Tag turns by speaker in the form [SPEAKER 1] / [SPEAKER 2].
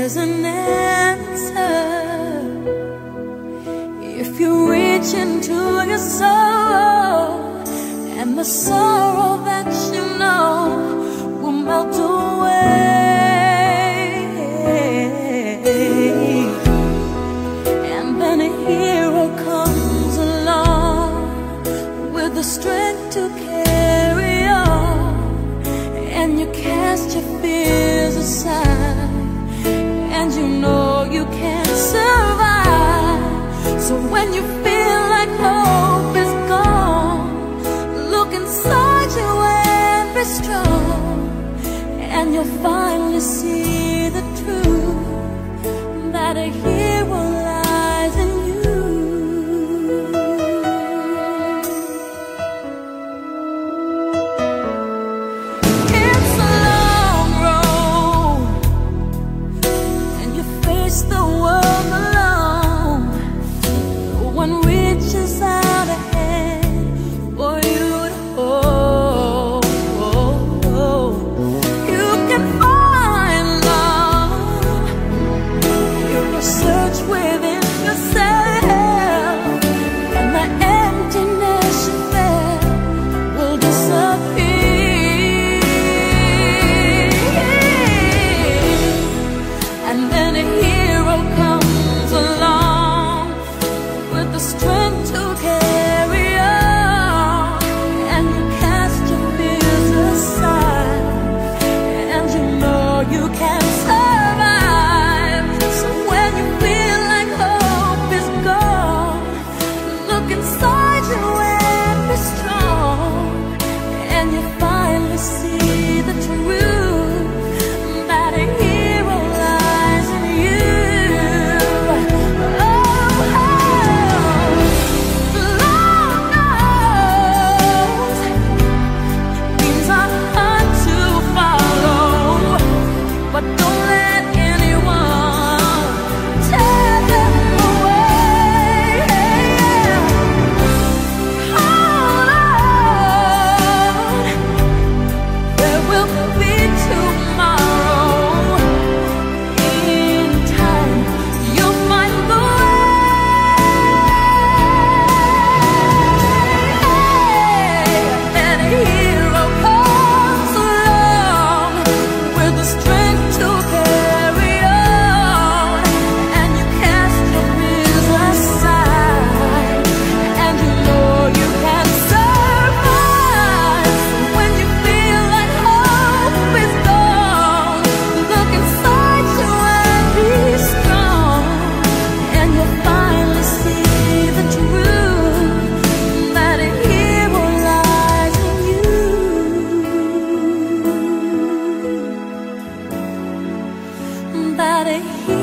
[SPEAKER 1] there's an answer if you reach into your soul, and the sorrow that you know will melt away. And then a hero comes along with the strength to carry on, and you cast your fears aside, and you know you can't survive. So when you feel like hope is gone, look inside you and be strong, and you'll finally see the truth, that a hero lies in you. It's a long road, and you face the world alone. No one reaches out a hand for you to hold. You can find love if you search within yourself, and the emptiness you felt will disappear. And then a hero comes along with the strength to carry on, and you cast your fears aside, and you know you can survive. So when you feel like hope is gone, look inside you and be strong, and you finally see the truth, that a hero lies in you. Lord knows dreams are hard to follow, but don't let anyone tear them away. Hold on, there will be tomorrow. In time, you'll find the way. And a hero comes along with the strength to carry on, and you cast your fears aside, and you know you can survive. So when you feel like hope is gone, look inside you and be strong, and you'll finally see the truth, that a hero lies in you, that a hero